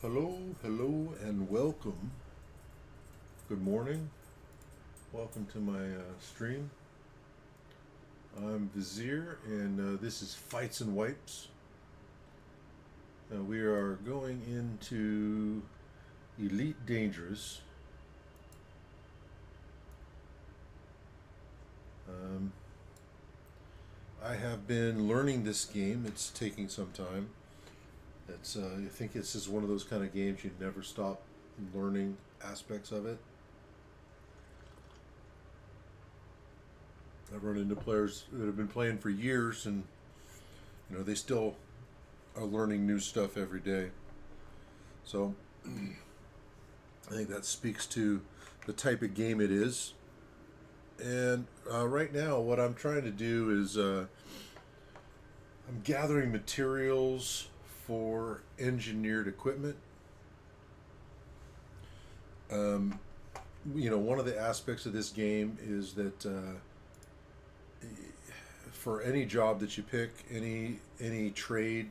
Hello, hello, and welcome. Good morning. Welcome to my stream. I'm Vizier, and this is Fights and Wipes. We are going into Elite Dangerous. I have been learning this game. It's taking some time. I think this is one of those kind of games you never stop learning aspects of it. I've run into players that have been playing for years, and they still are learning new stuff every day. So I think that speaks to the type of game it is. And right now, what I'm trying to do is I'm gathering materials for engineered equipment. One of the aspects of this game is that for any job that you pick, any trade,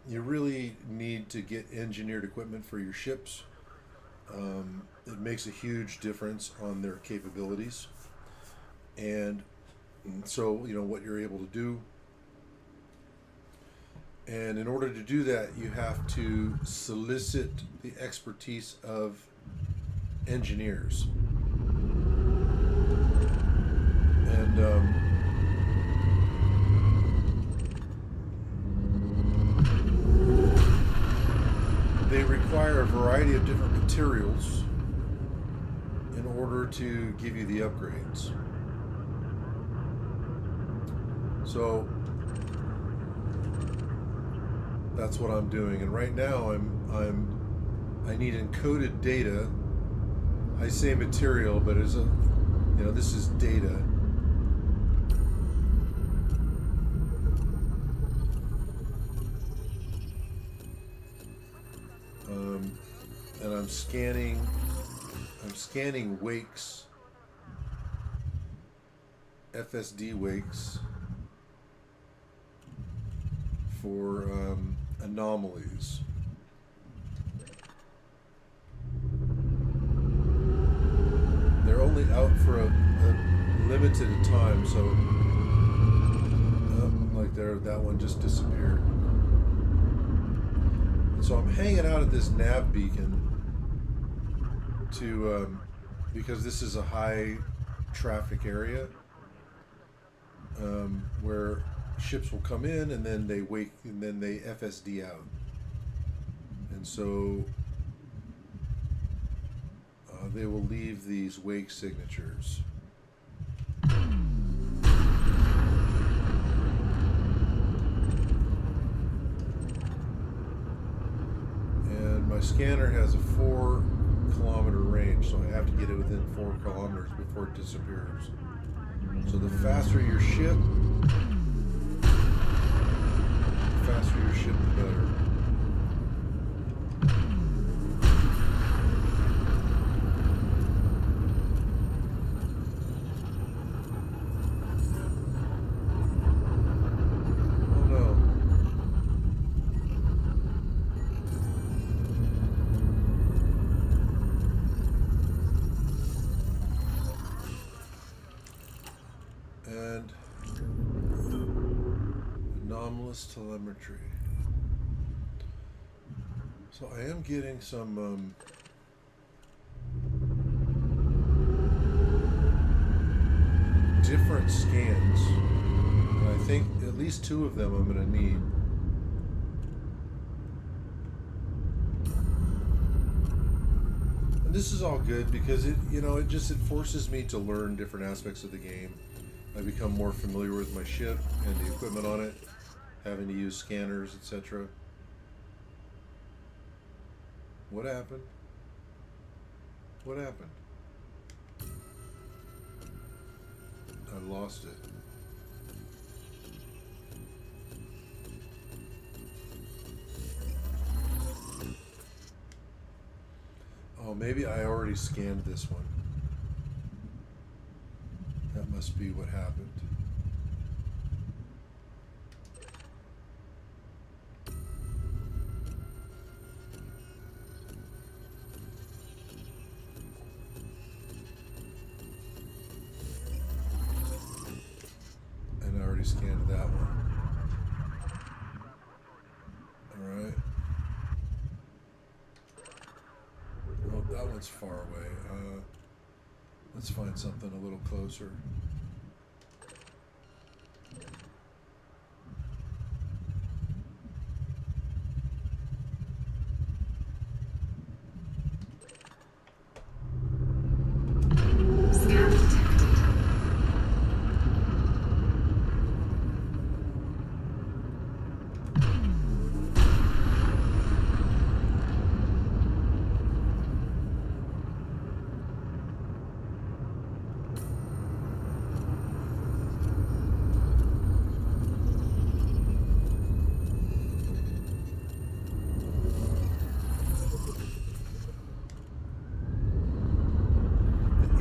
you really need to get engineered equipment for your ships. It makes a huge difference on their capabilities. And so, what you're able to do. And in order to do that, you have to solicit the expertise of engineers. And they require a variety of different materials in order to give you the upgrades. So that's what I'm doing, and right now I need encoded data. I say material, but this is data. And I'm scanning wakes, FSD wakes, for anomalies. They're only out for a limited time, so that one just disappeared. So I'm hanging out at this nav beacon because this is a high traffic area where ships will come in and then they wake and then they FSD out. And so they will leave these wake signatures. And my scanner has a 4-kilometer range, so I have to get it within 4 kilometers before it disappears. So the faster your ship, the better. Oh no. And anomalous telemetry. So I am getting some different scans, and I think at least 2 of them I'm going to need. And this is all good because it forces me to learn different aspects of the game. I become more familiar with my ship and the equipment on it, having to use scanners, etc. What happened? What happened? I lost it. Oh, maybe I already scanned this one. That must be what happened. scan to that one. Alright. Well, that one's far away. Let's find something a little closer.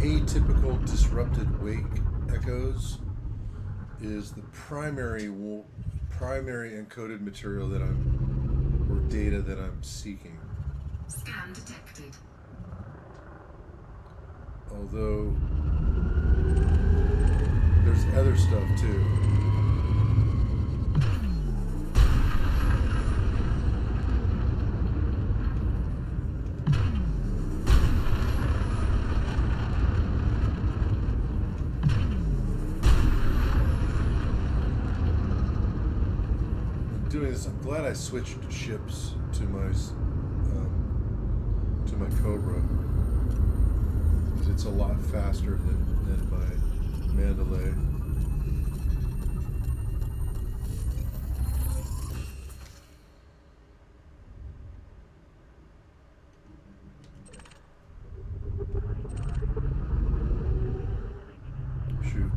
Atypical disrupted wake echoes is the primary encoded material that or data that I'm seeking. Scan detected. Although there's other stuff too. Doing this, I'm glad I switched ships to my Cobra, because it's a lot faster than my Mandalay. Shoot.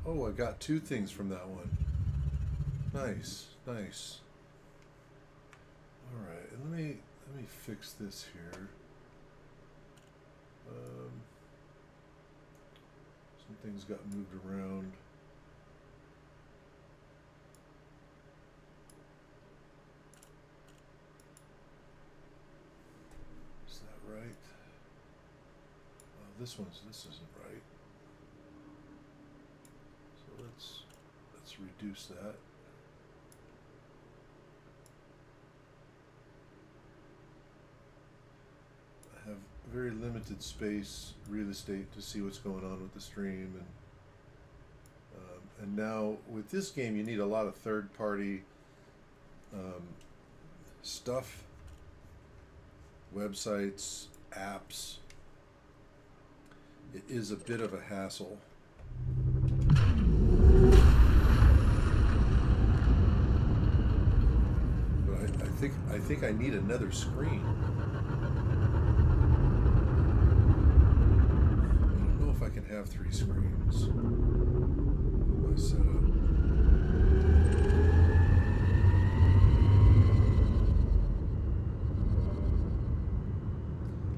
Oh, I got two things from that one. Nice, nice. All right, and let me fix this here. Some things got moved around. Is that right? This isn't right. So let's reduce that. I have very limited space, real estate, to see what's going on with the stream, and now with this game you need a lot of third-party stuff, websites, apps. It is a bit of a hassle. But I think I need another screen. I don't know if I can have 3 screens with my setup.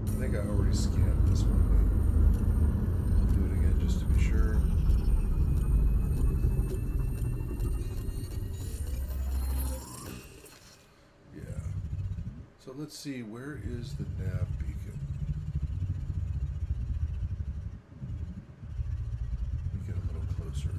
I think I already scanned this one, but I'll do it again just to be sure. Yeah. So let's see, where is the nav beacon? Let me get a little closer.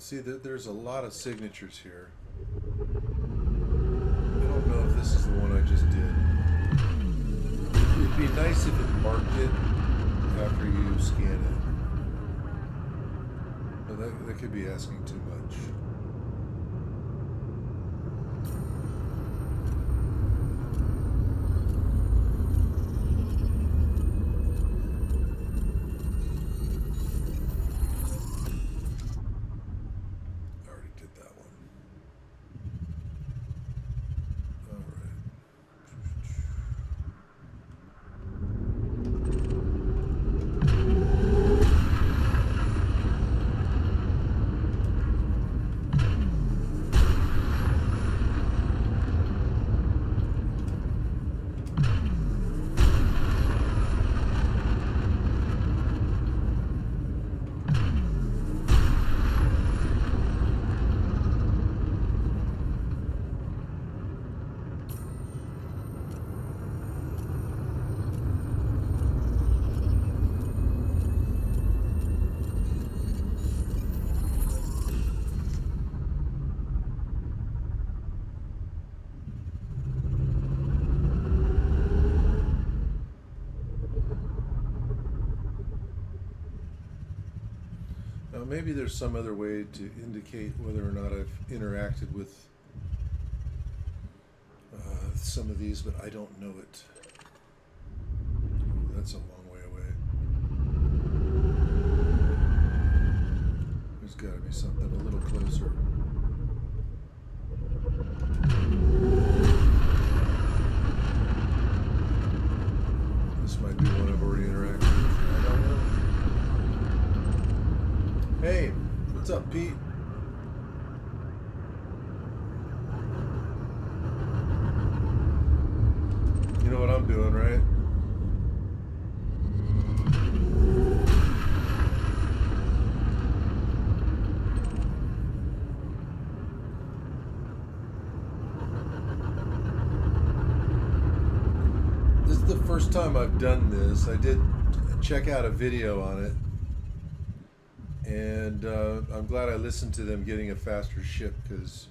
See, there's a lot of signatures here. I don't know if this is the one I just did. It'd be nice if it marked it after you scan it. But that could be asking too much. Now maybe there's some other way to indicate whether or not I've interacted with some of these, but I don't know it. Ooh, that's a long way away. There's got to be something a little closer. This might be one I've already interacted with. I don't know. Hey, what's up, Pete? You know what I'm doing, right? This is the first time I've done this. I did check out a video on it, and I'm glad I listened to them getting a faster ship, because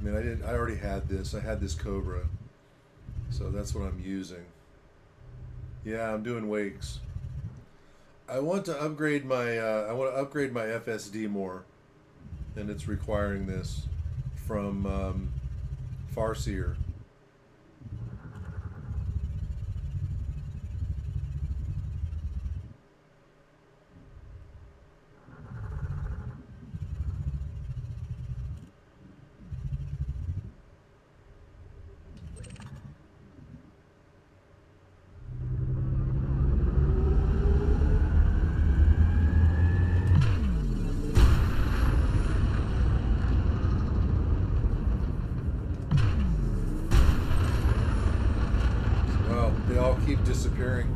I mean I already had this. I had this Cobra. So that's what I'm using. Yeah, I'm doing wakes. I want to upgrade my FSD more, and it's requiring this from Farseer. They all keep disappearing.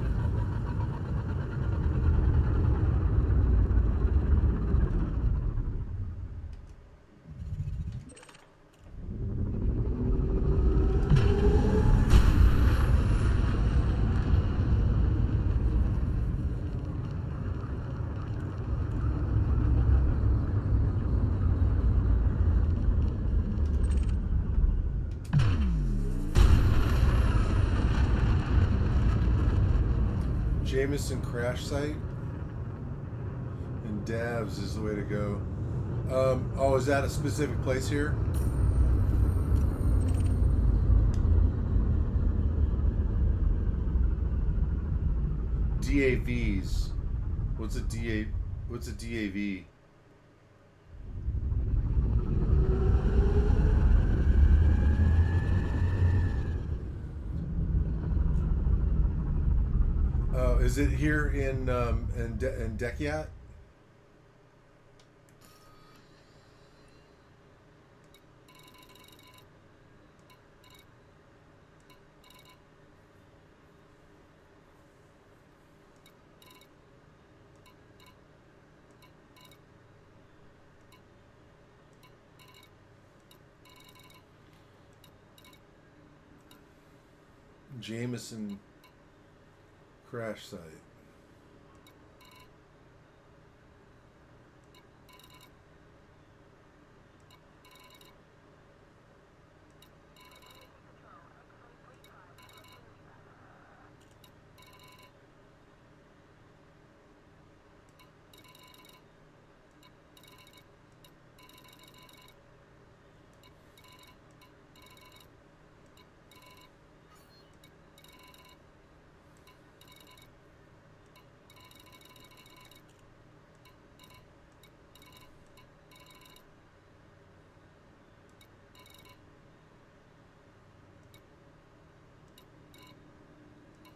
Jameson crash site and Davs is the way to go. Oh, is that a specific place here? DAVs. What's a DAV? Is it here in Dekiat? Jameson crash site.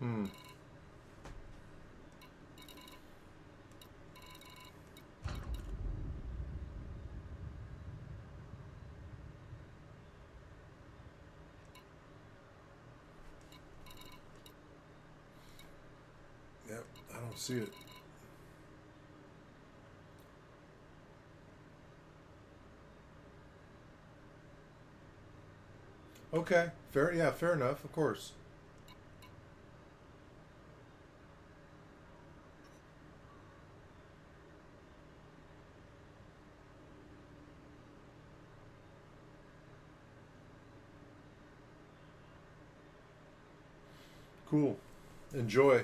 Hmm. Yep, I don't see it. Okay, fair. Yeah, fair enough. Of course. Cool. Enjoy.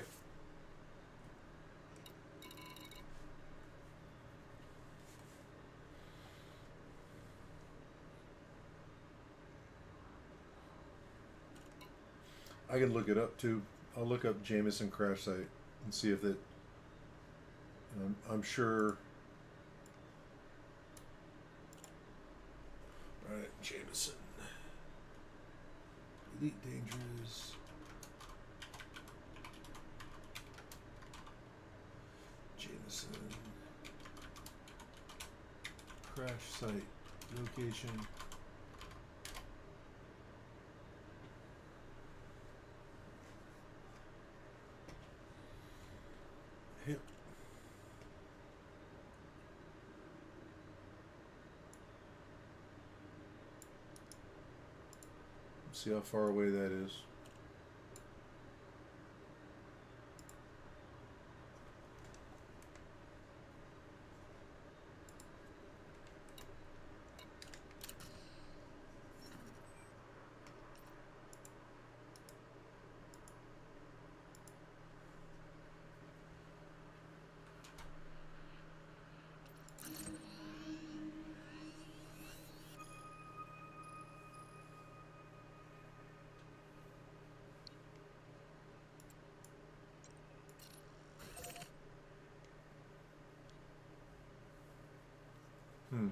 I can look it up too. I'll look up Jameson crash site and see if it. I'm sure. All right, Jameson. Elite Dangerous. Jameson. Crash site. Location. Hip. See how far away that is. Hmm.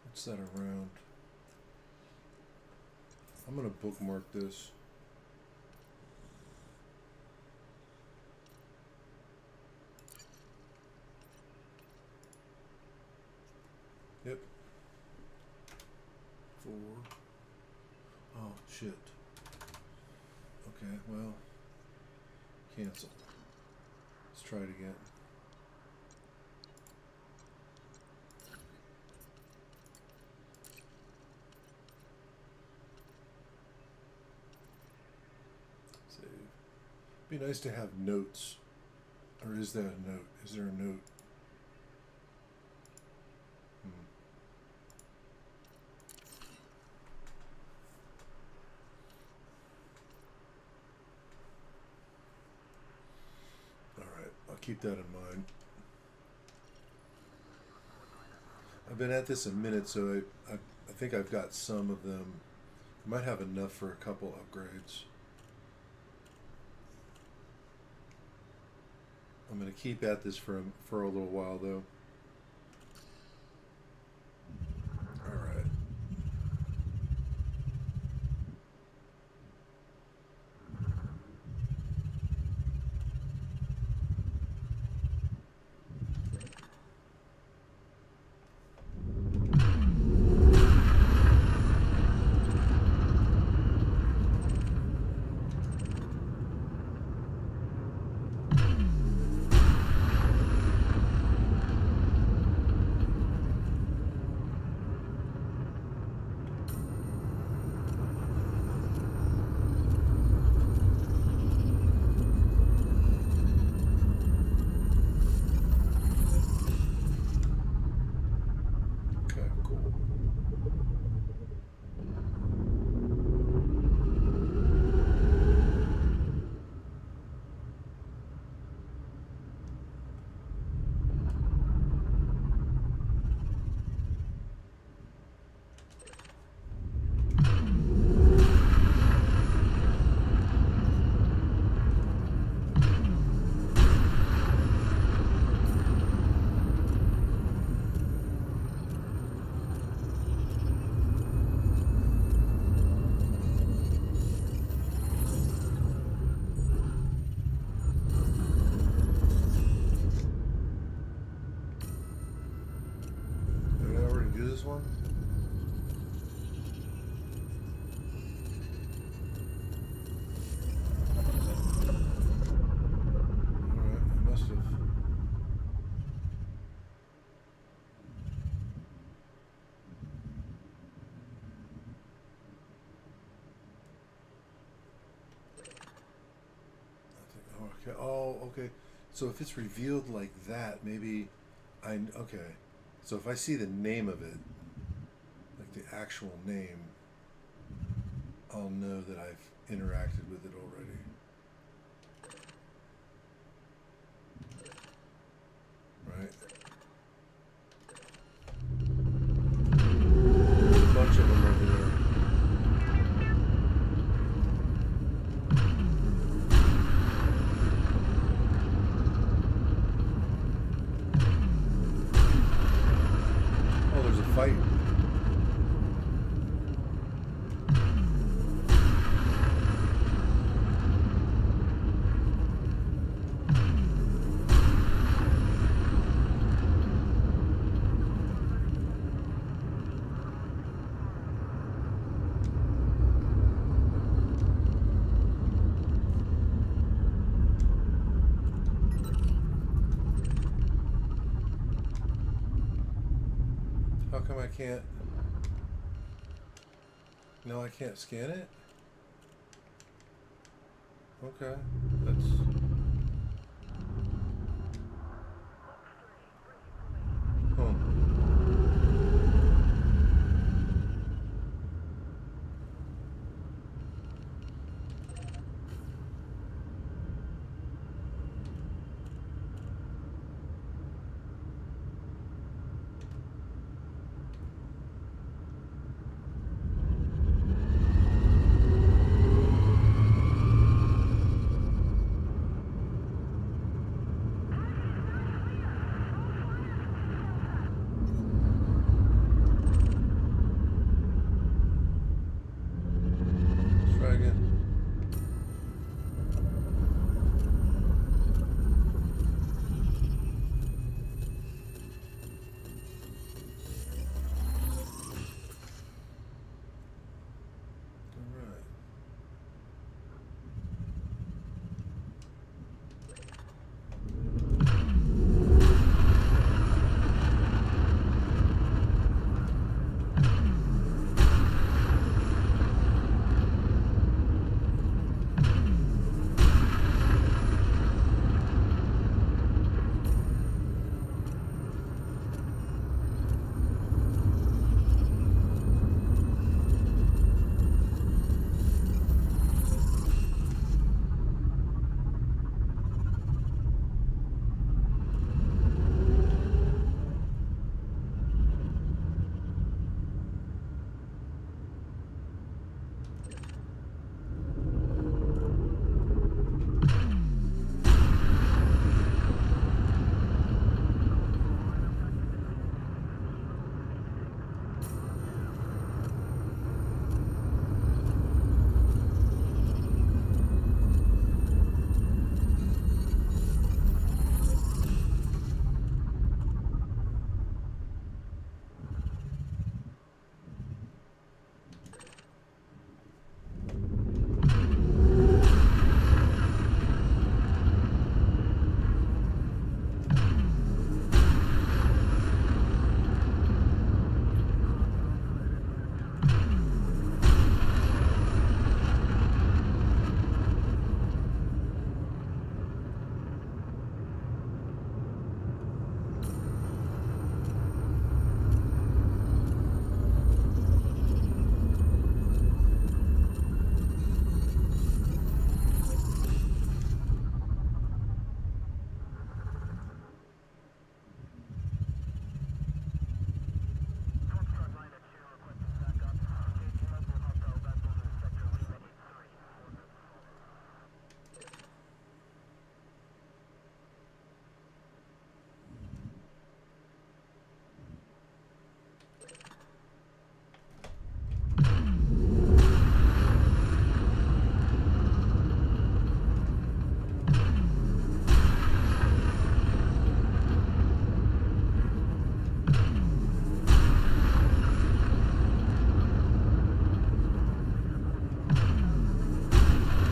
What's that around? I'm gonna bookmark this. Yep. 4. Oh shit. Okay, well, cancel. Let's try it again. Save. Be nice to have notes. Or is that a note? Is there a note? Alright, I'll keep that in mind. I've been at this a minute, so I think I've got some of them. I might have enough for a couple upgrades. I'm going to keep at this for a little while, though. All right. Okay, so if it's revealed like that, maybe okay. So if I see the name of it, like the actual name, I'll know that I've interacted with it already. Right? There's a bunch of them over there. Oh, there's a fight. How come I can't? No, I can't scan it? Okay, that's... Huh. Let's try again.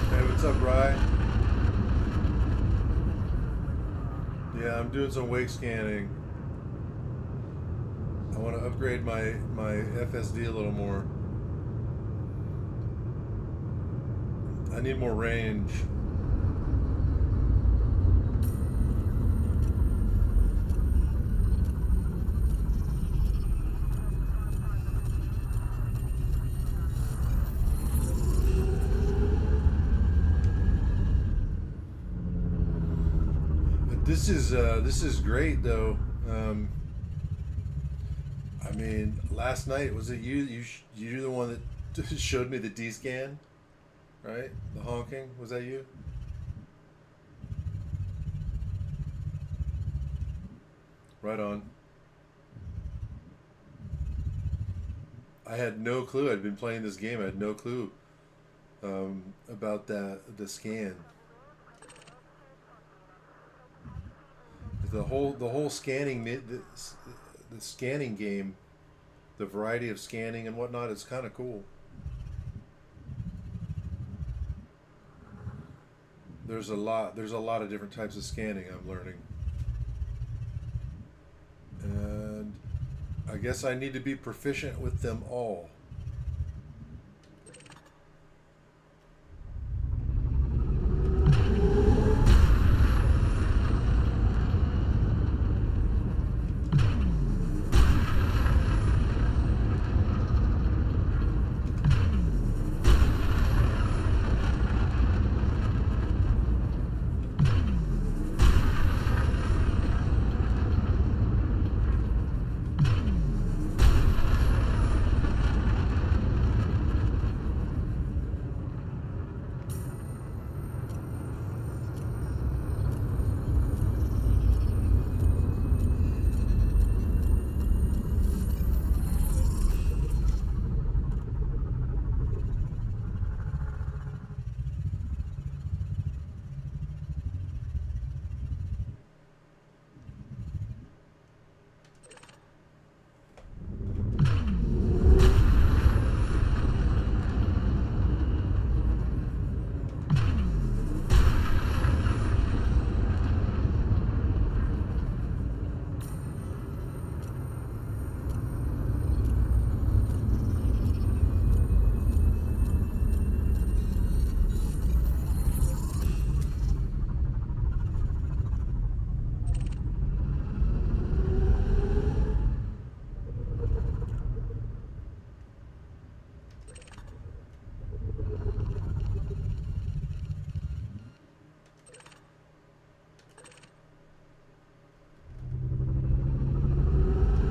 Alright. What's up, Rye? Yeah, I'm doing some wake scanning. I want to upgrade my FSD a little more. I need more range. This is great though. I mean, last night was it you? You're the one that showed me the D scan, right? The honking, was that you? Right on. I had no clue. I'd been playing this game. I had no clue about the scan. The whole scanning the scanning game, the variety of scanning and whatnot is kind of cool. There's a lot of different types of scanning I'm learning, and I guess I need to be proficient with them all.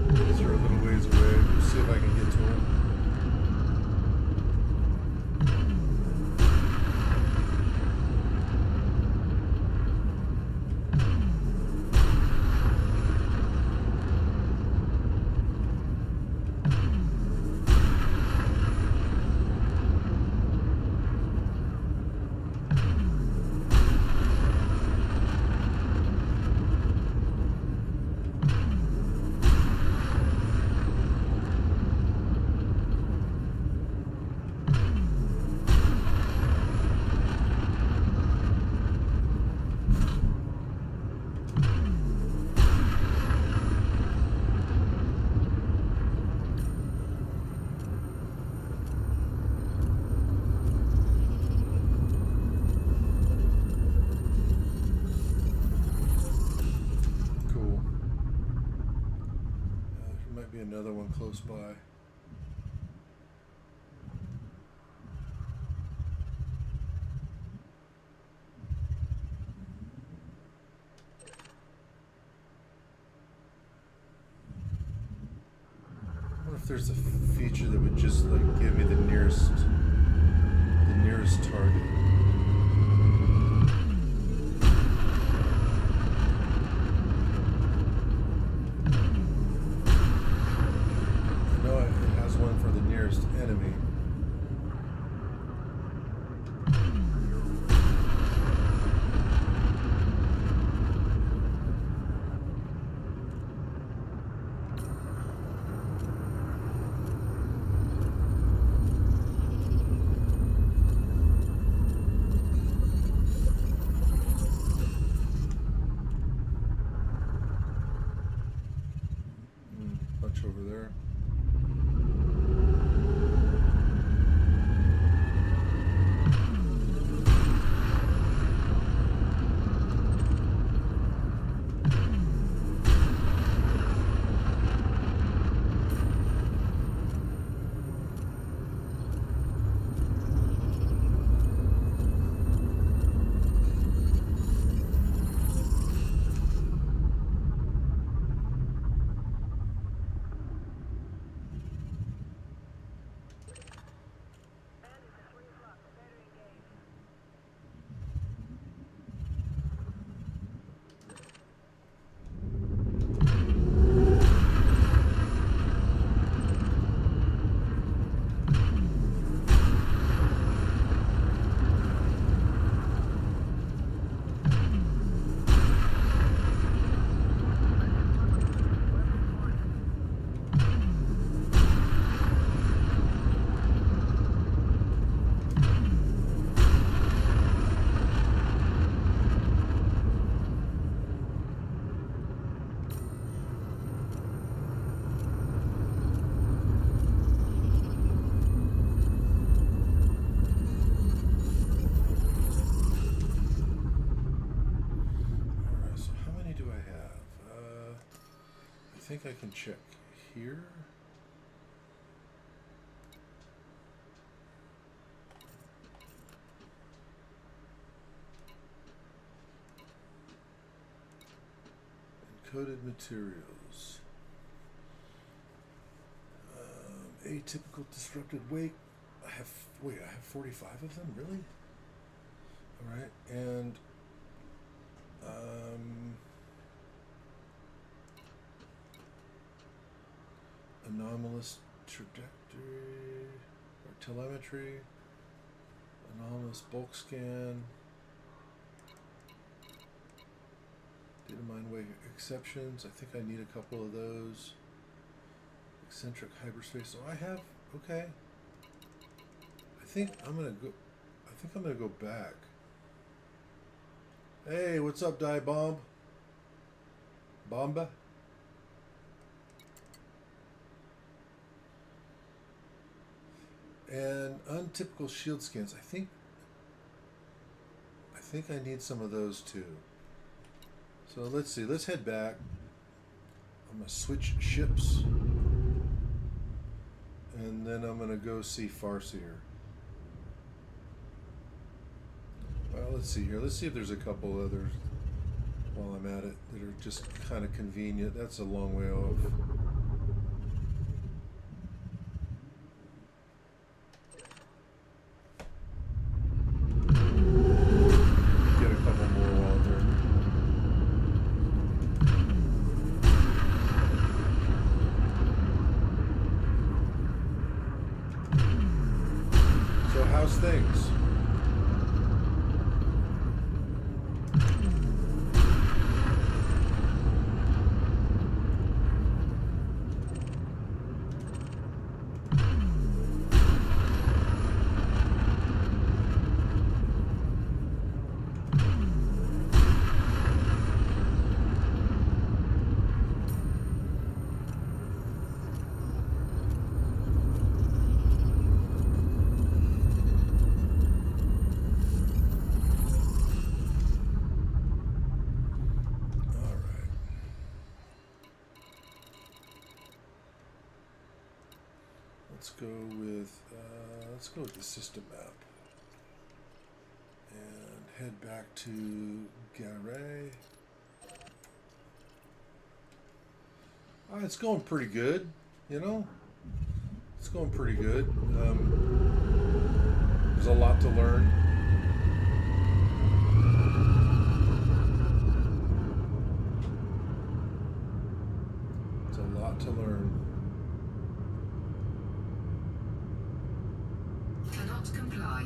These are a little ways away. We'll see if I can get to them. Cool. There might be another one close by. I wonder if there's a feature that would just like give me the nearest target. I know it has one for the nearest enemy. Bunch over there. think I can check here. Encoded materials. Atypical disrupted wake. I have 45 of them, really? All right, and anomalous trajectory or telemetry, anomalous bulk scan, data mine wave exceptions. I think I need a couple of those. Eccentric hyperspace. So I have, okay. I think I'm gonna go back. Hey, what's up, Die Bomb? Bomba? And untypical shield scans. I think I need some of those too. So let's see. Let's head back. I'm gonna switch ships, and then I'm gonna go see Farseer. Well, let's see here. Let's see if there's a couple others while I'm at it that are just kind of convenient. That's a long way off. Get a couple more while there. So how's things? Let's go with the system map and head back to Garay. It's going pretty good, you know. It's going pretty good. There's a lot to learn. It's a lot to learn. Comply.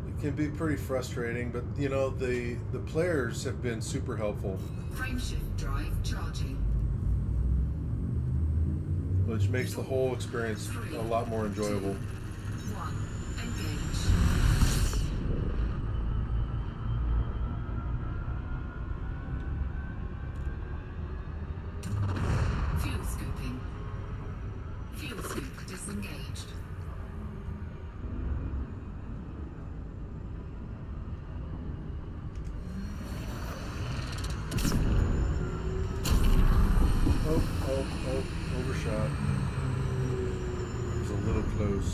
It can be pretty frustrating, but you know the players have been super helpful. Frameshift drive charging. Which makes the whole experience a lot more enjoyable. 1. Engage. Disengaged. Oh, overshot. It was a little close.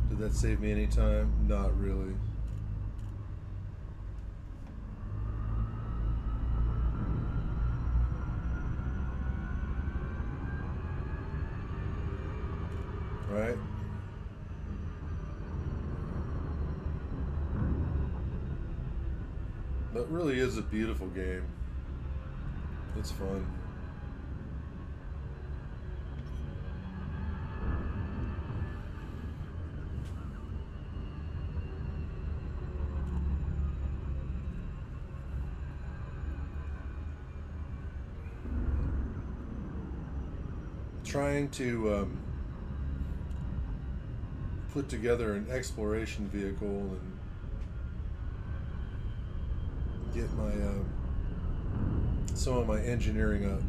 Did that save me any time? Not really. Right? That really is a beautiful game. It's fun. Trying to put together an exploration vehicle and get my some of my engineering up.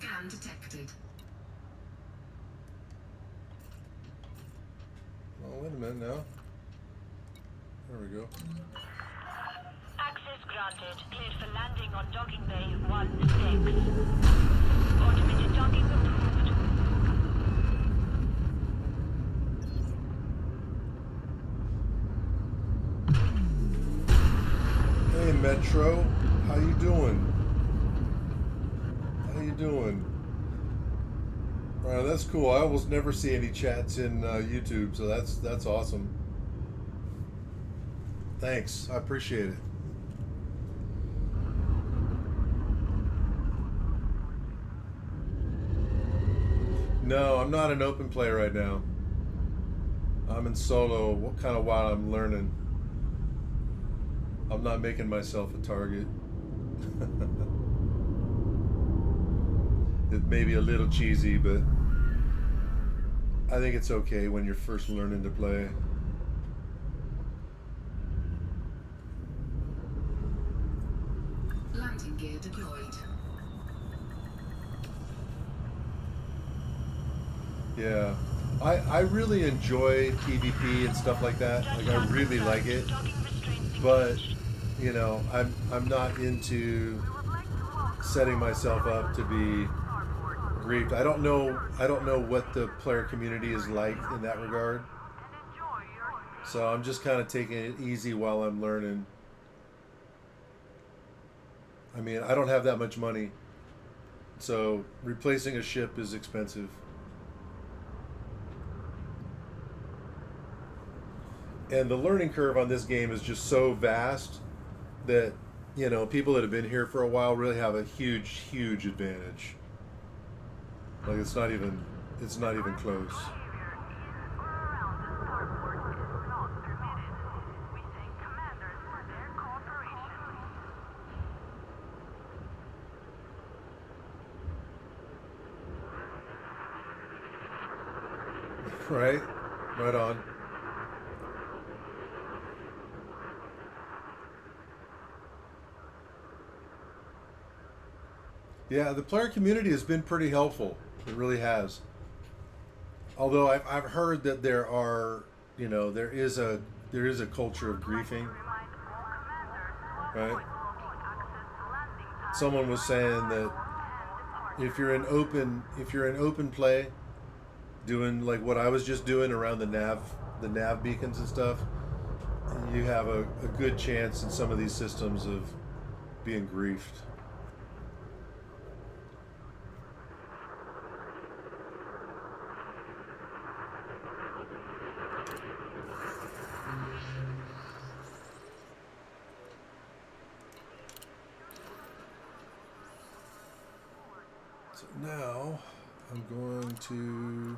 Scan detected. Oh, wait a minute now. There we go. Access granted. Cleared for landing on docking bay 16. Automated docking approved. Hey Metro, how you doing? How you doing? That's cool. I almost never see any chats in YouTube, so that's awesome. Thanks, I appreciate it. No, I'm not an open play right now. I'm in solo. What kind of while I'm learning? I'm not making myself a target. It may be a little cheesy, but I think it's okay when you're first learning to play. Landing gear deployed. Yeah. I really enjoy PvP and stuff like that. Like I really like it. But, you know, I'm not into setting myself up to be griefed. I don't know what the player community is like in that regard. So I'm just kind of taking it easy while I'm learning. I mean, I don't have that much money. So replacing a ship is expensive. And the learning curve on this game is just so vast that, you know, people that have been here for a while really have a huge advantage. Like it's not even close. Right? Right on. Yeah, the player community has been pretty helpful. It really has. Although I've heard that there are, you know, there is a culture of griefing, right? Someone was saying that if you're in open play, doing like what I was just doing around the nav beacons and stuff, you have a good chance in some of these systems of being griefed. So now I'm going to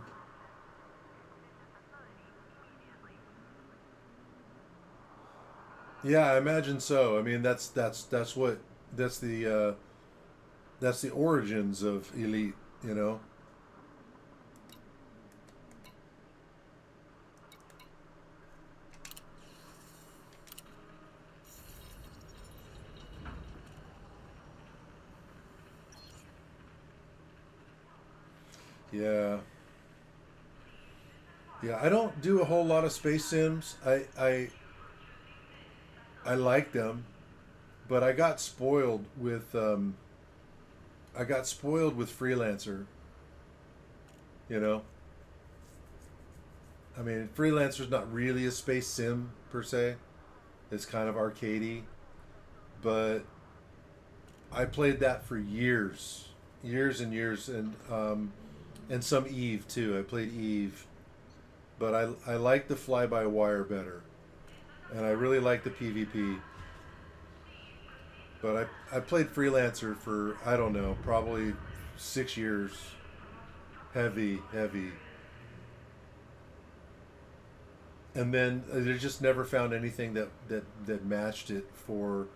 yeah, I imagine so. I mean, that's what that's the origins of Elite, you know. Yeah. Yeah, I don't do a whole lot of space sims. I like them, but I got spoiled with Freelancer, you know. I mean, Freelancer's not really a space sim per se. It's kind of arcadey, but I played that for years and years, and some Eve too. I played Eve, but I like the fly by wire better, and I really like the PvP. But I played Freelancer for I don't know, probably 6 years, heavy, and then I just never found anything that matched it for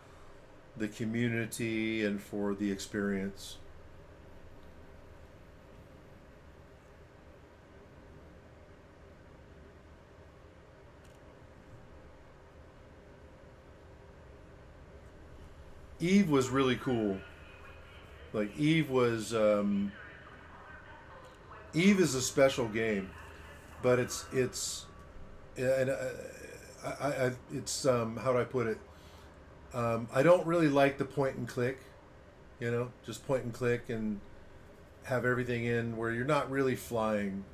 the community and for the experience. Eve was really cool. Like Eve was Eve is a special game, but it's and it's how do I put it? I don't really like the point and click. You know, just point and click and have everything in where you're not really flying.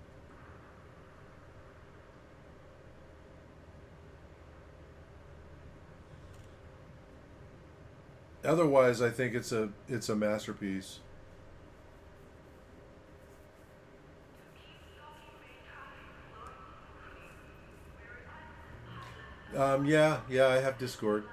Otherwise, I think it's a masterpiece. Yeah, I have Discord.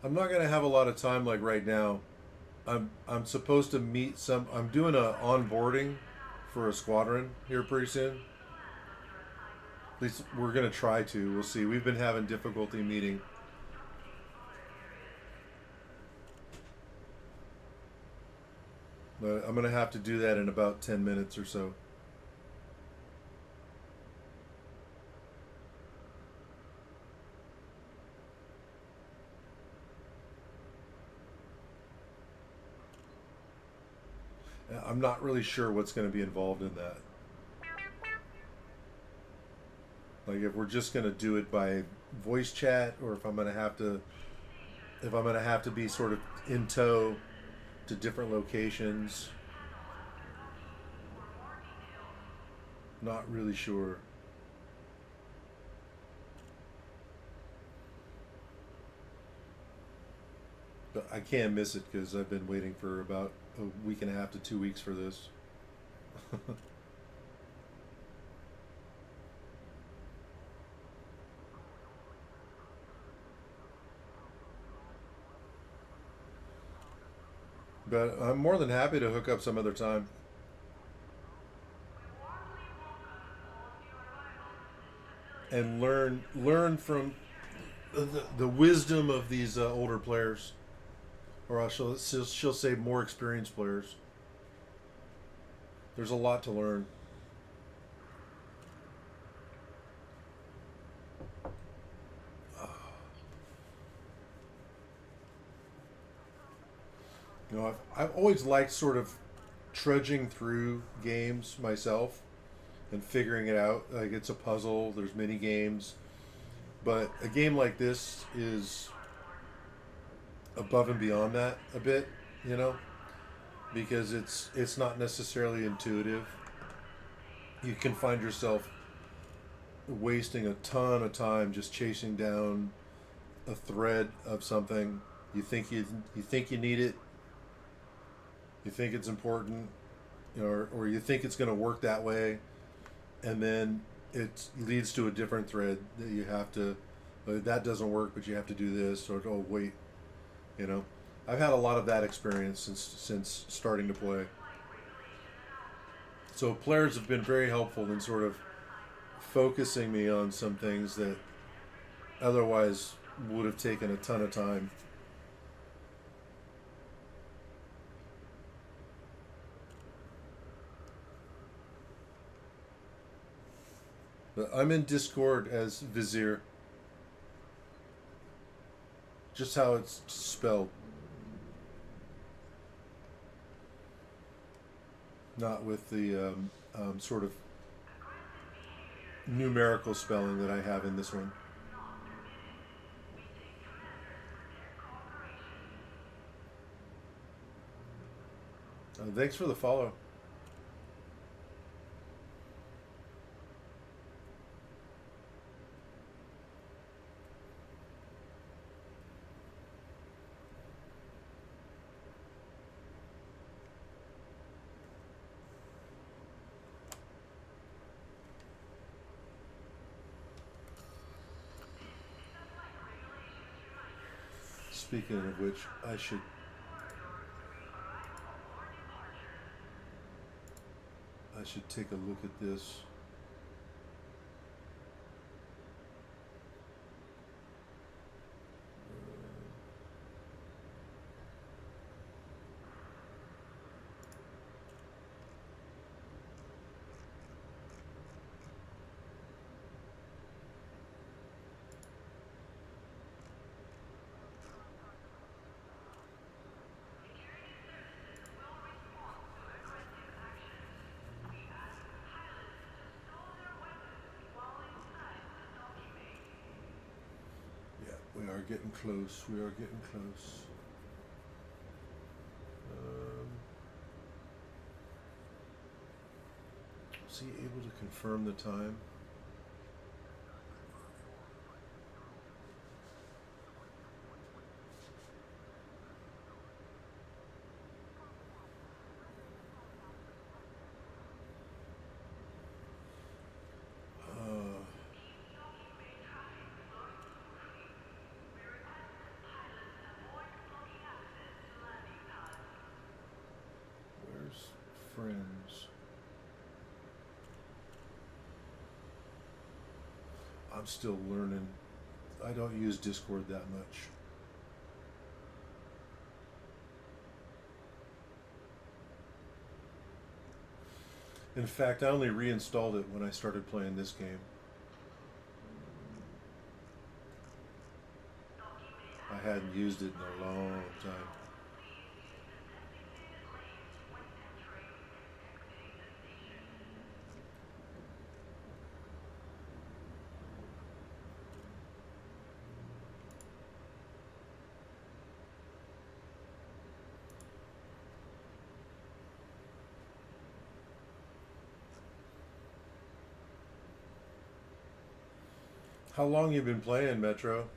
I'm not gonna have a lot of time like right now. I'm supposed to meet some. I'm doing a onboarding for a squadron here pretty soon. At least we're gonna try to. We'll see. We've been having difficulty meeting. But I'm gonna have to do that in about 10 minutes or so. I'm not really sure what's going to be involved in that. Like if we're just going to do it by voice chat, or if I'm going to have to be sort of in tow to different locations. Not really sure. But I can't miss it because I've been waiting for about a week and a half to 2 weeks for this. But I'm more than happy to hook up some other time and learn from the wisdom of these older players, or else she'll say more experienced players. There's a lot to learn. You know, I've always liked sort of trudging through games myself and figuring it out. Like it's a puzzle. There's many games, but a game like this is above and beyond that a bit. You know, because it's not necessarily intuitive. You can find yourself wasting a ton of time just chasing down a thread of something. You think you need it. You think it's important, you know, or you think it's going to work that way, and then it leads to a different thread that you have to. That doesn't work, but you have to do this. Or oh wait, you know. I've had a lot of that experience since starting to play. So players have been very helpful in sort of focusing me on some things that otherwise would have taken a ton of time. But I'm in Discord as Vizier. Just how it's spelled. Not with the sort of numerical spelling that I have in this one. Thanks for the follow. Speaking of which, I should take a look at this. are getting close. We are getting close. Was he able to confirm the time? Where's friends? I'm still learning. I don't use Discord that much. In fact, I only reinstalled it when I started playing this game. I hadn't used it in a long time. How long you been playing, Metro?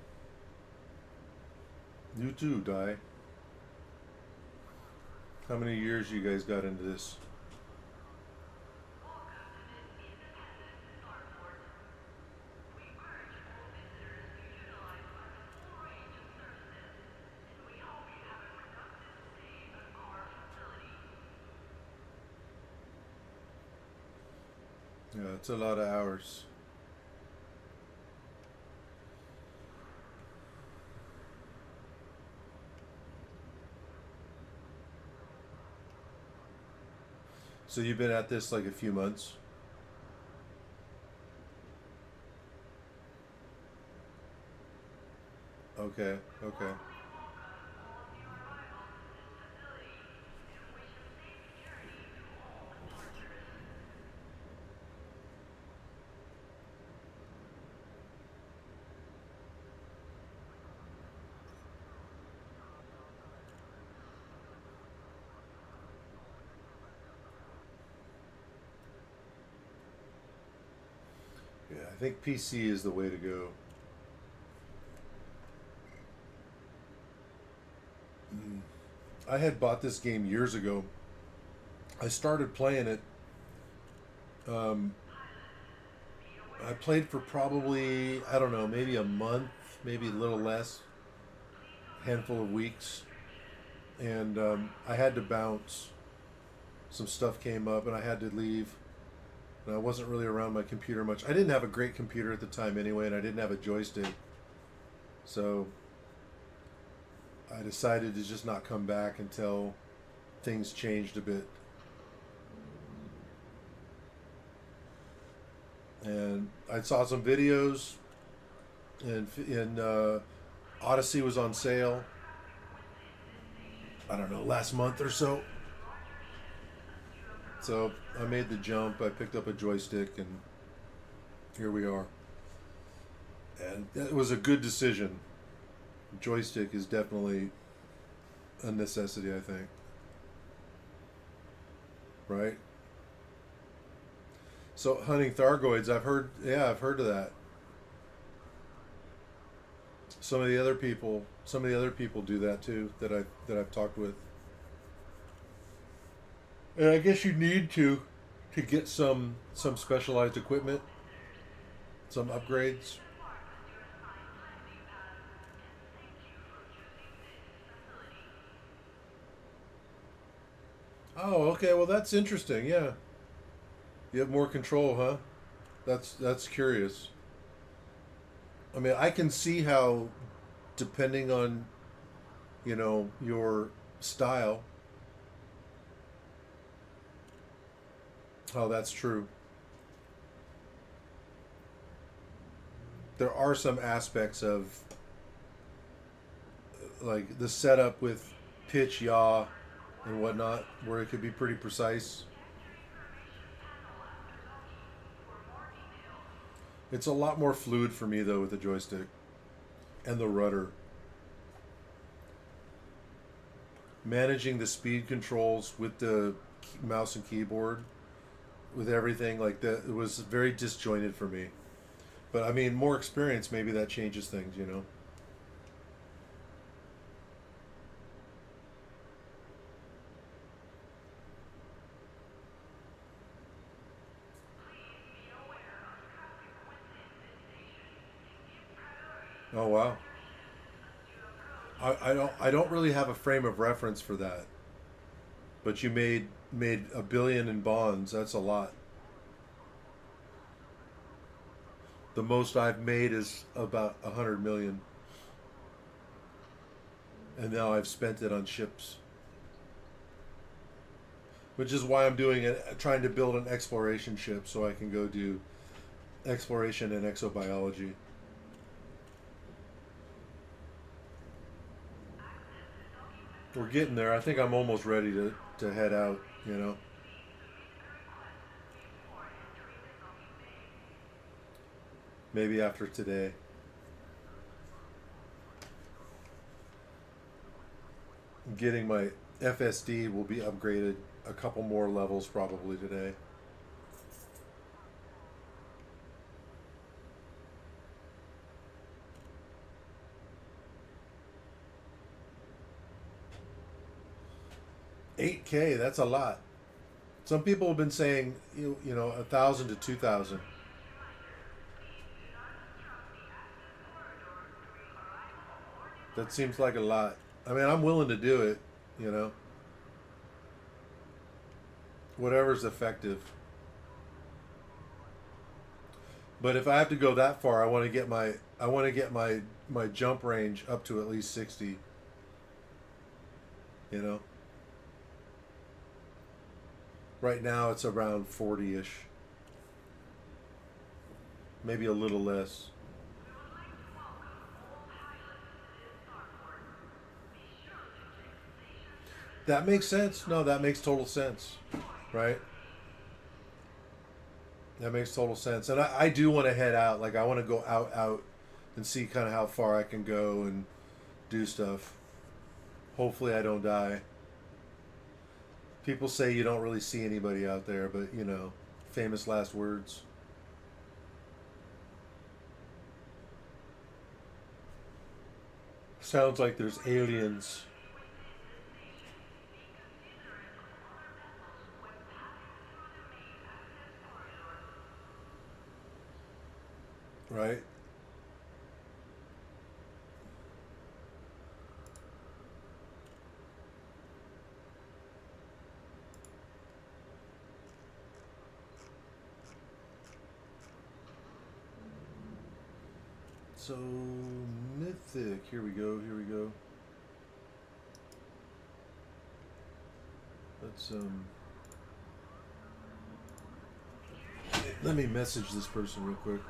You too, Di. How many years you guys got into this? Yeah, it's a lot of hours. So you've been at this like a few months? Okay, okay. Yeah, I think PC is the way to go. I had bought this game years ago. I started playing it. Um, I played for probably, I don't know, maybe a month, maybe a little less, handful of weeks. And I had to bounce. Some stuff came up and I had to leave. And I wasn't really around my computer much. I didn't have a great computer at the time anyway, and I didn't have a joystick. So I decided to just not come back until things changed a bit. And I saw some videos, and Odyssey was on sale. I don't know, last month or so. So I made the jump. I picked up a joystick, and here we are. And it was a good decision. Joystick is definitely a necessity, I think. Right? So hunting Thargoids, I've heard of that. Some of the other people do that too that I've talked with. And I guess you need to get some specialized equipment, some upgrades. Oh, okay. Well, that's interesting. Yeah, you have more control, huh? That's curious. I mean, I can see how, depending on, your style, how that's true. There are some aspects of like the setup with pitch, yaw, and whatnot where it could be pretty precise. It's a lot more fluid for me though with the joystick. and the rudder. Managing the speed controls with the mouse and keyboard, with everything like that, it was very disjointed for me. But I mean, more experience, maybe that changes things, you know. Oh wow. I don't really have a frame of reference for that. But you made a billion in bonds. That's a lot. The most I've made is about 100 million, and now I've spent it on ships, which is why I'm doing it. Trying to build an exploration ship so I can go do exploration and exobiology. We're getting there. I think I'm almost ready to head out. You know, maybe after today. Getting my FSD will be upgraded a couple more levels probably today. $8K, that's a lot. Some people have been saying, 1,000 to 2,000. That seems like a lot. I mean, I'm willing to do it, you know. Whatever's effective. But if I have to go that far, I want to get my jump range up to at least 60, you know. Right now it's around 40ish. Maybe a little less. That makes sense. No, that makes total sense. Right? That makes total sense. And I do want to head out. Like, I want to go out, and see kind of how far I can go and do stuff. Hopefully, I don't die. People say you don't really see anybody out there, but, famous last words. Sounds like there's aliens. Right? So, mythic. Here we go. Let's, let me message this person real quick.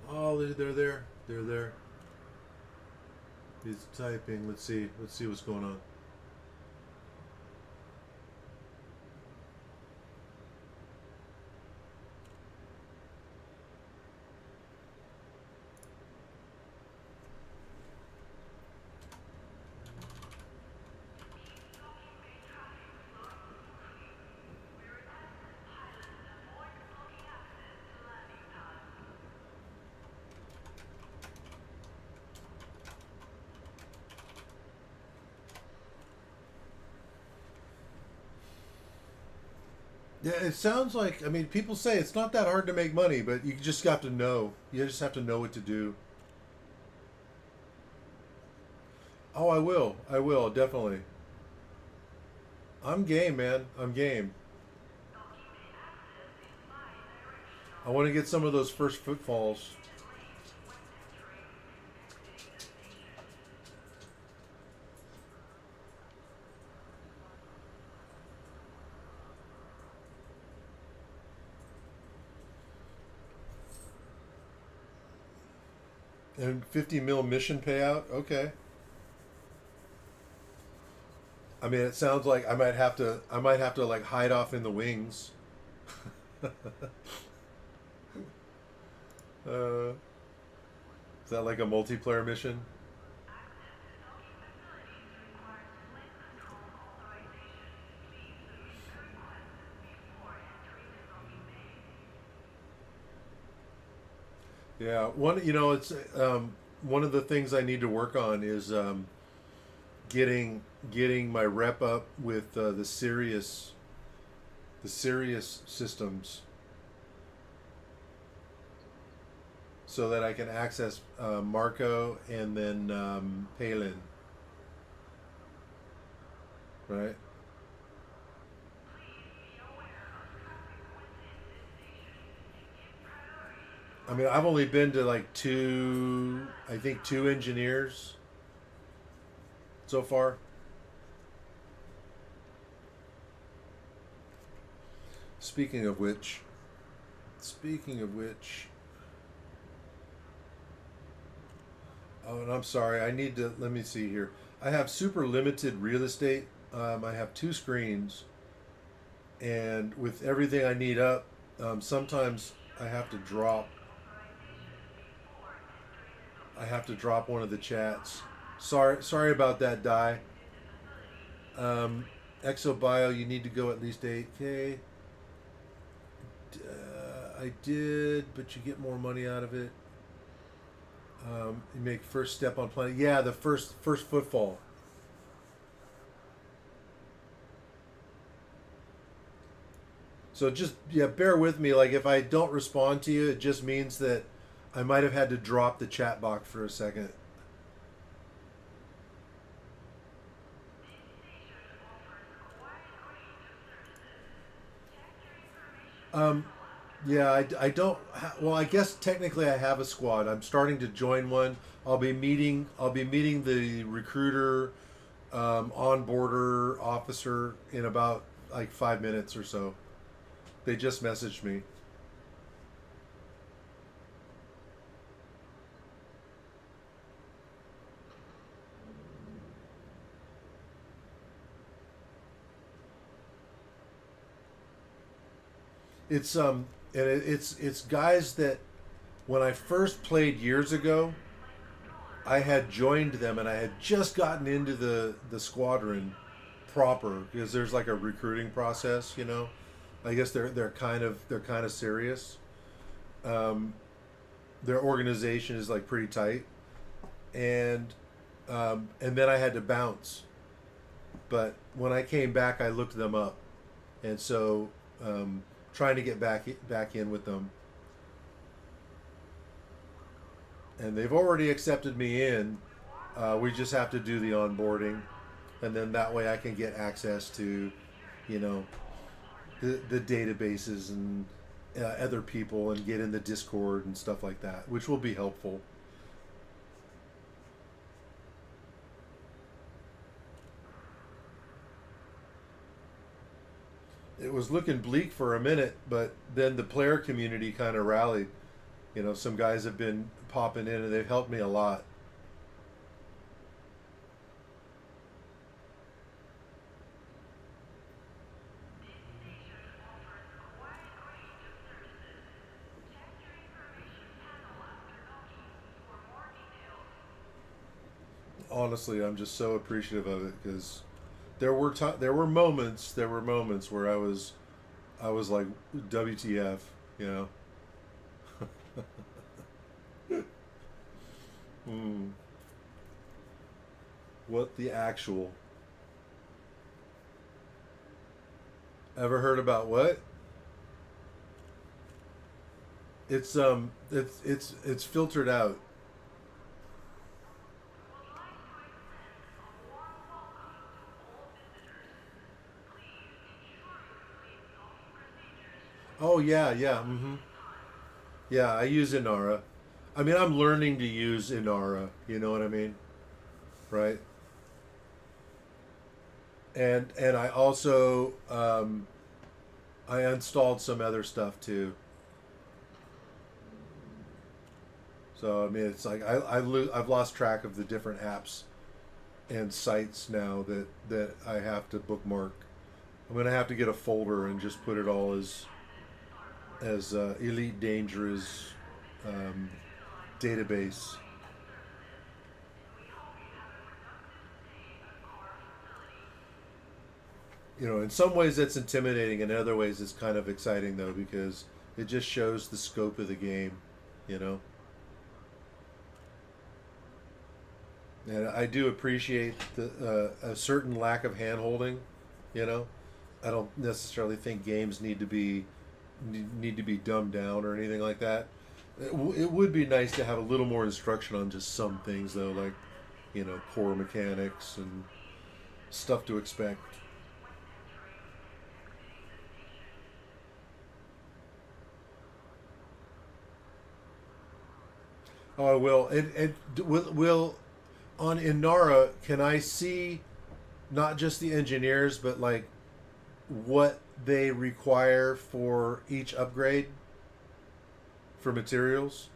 Oh, they're there. They're there. He's typing. Let's see what's going on. Yeah, it sounds like, I mean, people say it's not that hard to make money, but you just have to know. You just have to know what to do. Oh, I will. I will, definitely. I'm game, man. I'm game. I want to get some of those first footfalls. And 50 mil mission payout? Okay. I mean, it sounds like I might have to like hide off in the wings. uh, is that like a multiplayer mission? Yeah, it's one of the things I need to work on is getting my rep up with the serious systems so that I can access Marco and then Palin, right? I mean, I've only been to like I think two engineers so far. Speaking of which, speaking of which, oh, and I'm sorry, I need to, let me see here. I have super limited real estate. I have two screens, and with everything I need up, sometimes I have to drop. I have to drop one of the chats. Sorry about that, Die. Exobio, you need to go at least 8K. I did, but you get more money out of it. You make first step on planet. Yeah, the first footfall. So just, yeah, bear with me. Like if I don't respond to you, it just means that I might have had to drop the chat box for a second. Um, yeah, I don't. Well, I guess technically I have a squad. I'm starting to join one. I'll be meeting the recruiter, onboarder officer in about like 5 minutes or so. They just messaged me. It's guys that when I first played years ago, I had joined them and I had just gotten into the squadron proper because there's like a recruiting process. I guess they're kind of serious. Um, their organization is like pretty tight, and then I had to bounce. But when I came back, I looked them up, and so trying to get back in with them, and they've already accepted me in. We just have to do the onboarding, and then that way I can get access to, you know, the databases and other people and get in the Discord and stuff like that, which will be helpful. It was looking bleak for a minute, but then the player community kind of rallied. Some guys have been popping in and they've helped me a lot. Honestly, I'm just so appreciative of it because there were moments where I was like, WTF, you know. Hmm. What the actual? Ever heard about what? It's filtered out. yeah, yeah. Yeah, I use Inara. I mean, I'm learning to use Inara. You know what I mean, right? And I also I installed some other stuff too. So I mean, it's like I've lost track of the different apps and sites now that I have to bookmark. I'm gonna have to get a folder and just put it all as Elite Dangerous um, database. You know, in some ways that's intimidating, and in other ways it's kind of exciting though because it just shows the scope of the game. You know, and I do appreciate a certain lack of hand holding. You know, I don't necessarily think games need to be dumbed down or anything like that. It would be nice to have a little more instruction on just some things though, like core mechanics and stuff to expect. Oh, I will. Will on Inara, can I see not just the engineers, but like what they require for each upgrade for materials?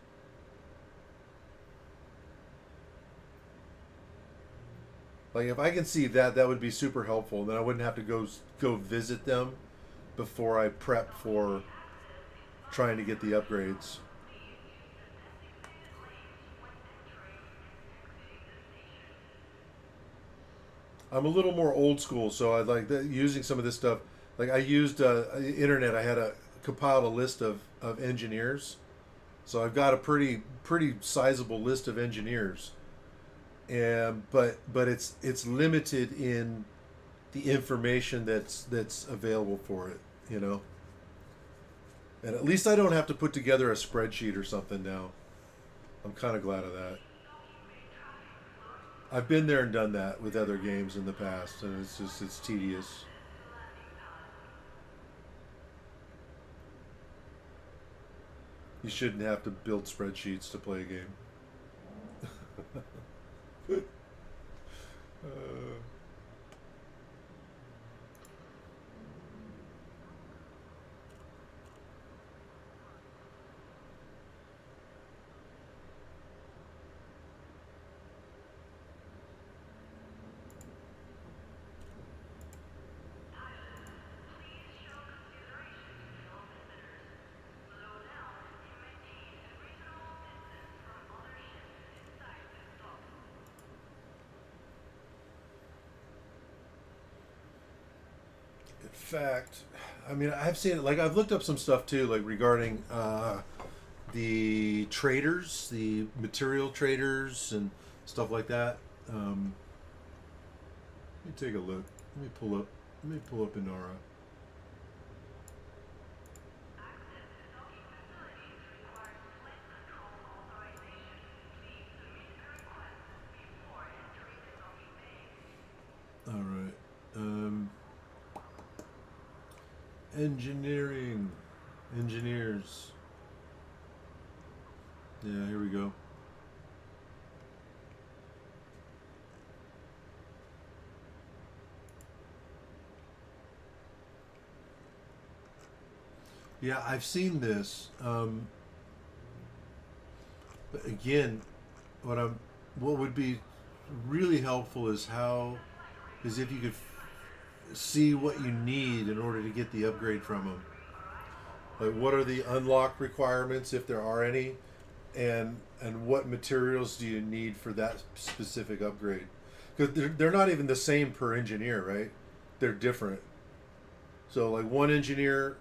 Like if I can see that, that would be super helpful. Then I wouldn't have to go visit them before I prep for trying to get the upgrades. I'm a little more old school, so I like using some of this stuff. Like I used internet. I had compiled a list of engineers, so I've got a pretty sizable list of engineers. And but it's limited in the information that's available for it. You know, and at least I don't have to put together a spreadsheet or something now. I'm kind of glad of that. I've been there and done that with other games in the past, and it's tedious. You shouldn't have to build spreadsheets to play a game. uh, in fact, I mean, I've seen it. Like I've looked up some stuff too, like regarding the traders, the material traders, and stuff like that. Let me take a look. Let me pull up. Let me pull up Inara. All right. Engineering, engineers. Yeah, here we go. Yeah, I've seen this. But again, what would be really helpful is if you could see what you need in order to get the upgrade from them. Like, what are the unlock requirements if there are any, and what materials do you need for that specific upgrade? Because they're not even the same per engineer, right? They're different. So like one engineer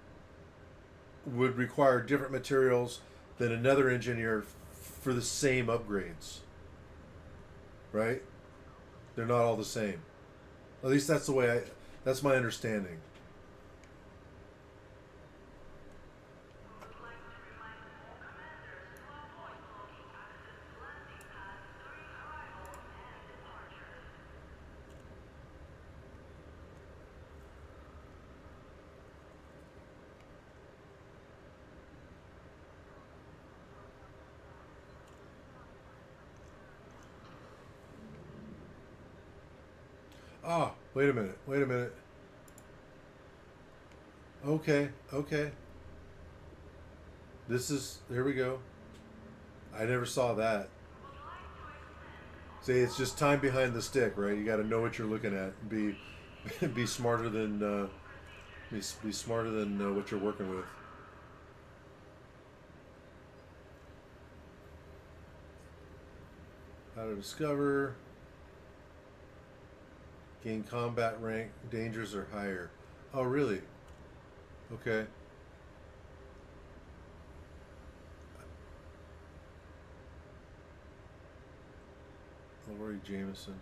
would require different materials than another engineer for the same upgrades, right? They're not all the same. At least that's my understanding. Ah, wait a minute. Wait a minute. Okay, okay. This is, here we go. I never saw that. See, it's just time behind the stick, right? You got to know what you're looking at. Be smarter than be smarter than what you're working with. How to discover. Gain combat rank. Dangers are higher. Oh, really? Okay. Lori Jameson.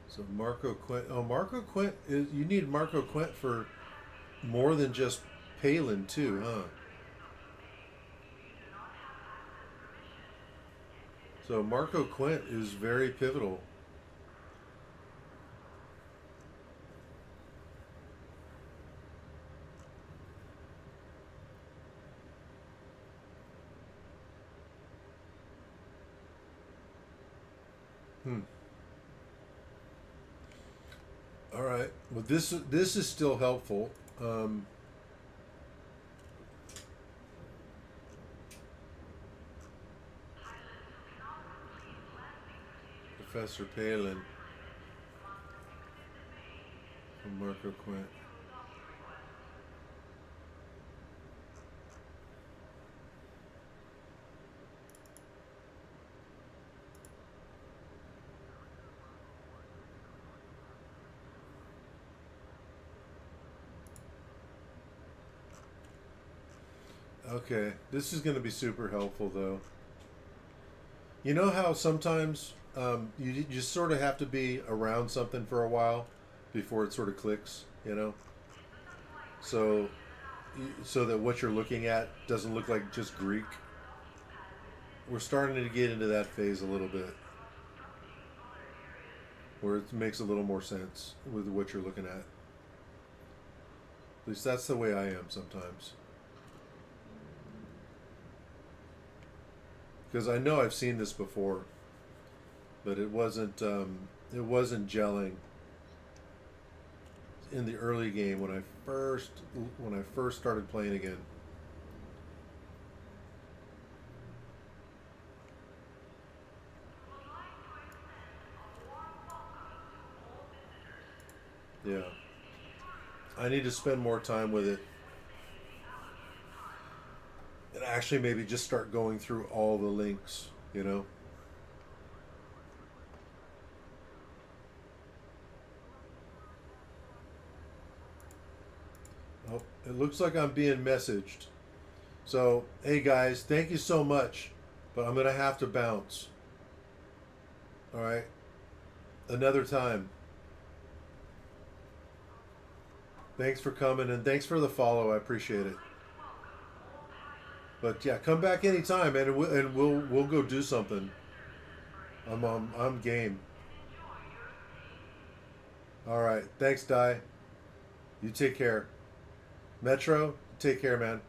So Marco Quint. Oh, Marco Quint is. You need Marco Quint for more than just Palin too, huh? So Marco Quint is very pivotal. Hmm. All right. Well, this is still helpful. Professor Palin from Marco Quint. Okay, this is going to be super helpful though. You know how sometimes you just sort of have to be around something for a while before it sort of clicks, you know? So, so that what you're looking at doesn't look like just Greek. We're starting to get into that phase a little bit, where it makes a little more sense with what you're looking at. At least that's the way I am sometimes. Because I know I've seen this before, but it wasn't gelling in the early game when I first started playing again. Yeah, I need to spend more time with it, and actually maybe just start going through all the links. You know. Oh, it looks like I'm being messaged. So, hey guys, thank you so much, but I'm gonna have to bounce. All right, another time. Thanks for coming and thanks for the follow. I appreciate it. But yeah, come back anytime, man, and we'll go do something. I'm game. All right, thanks, Di. You take care. Metro, take care, man.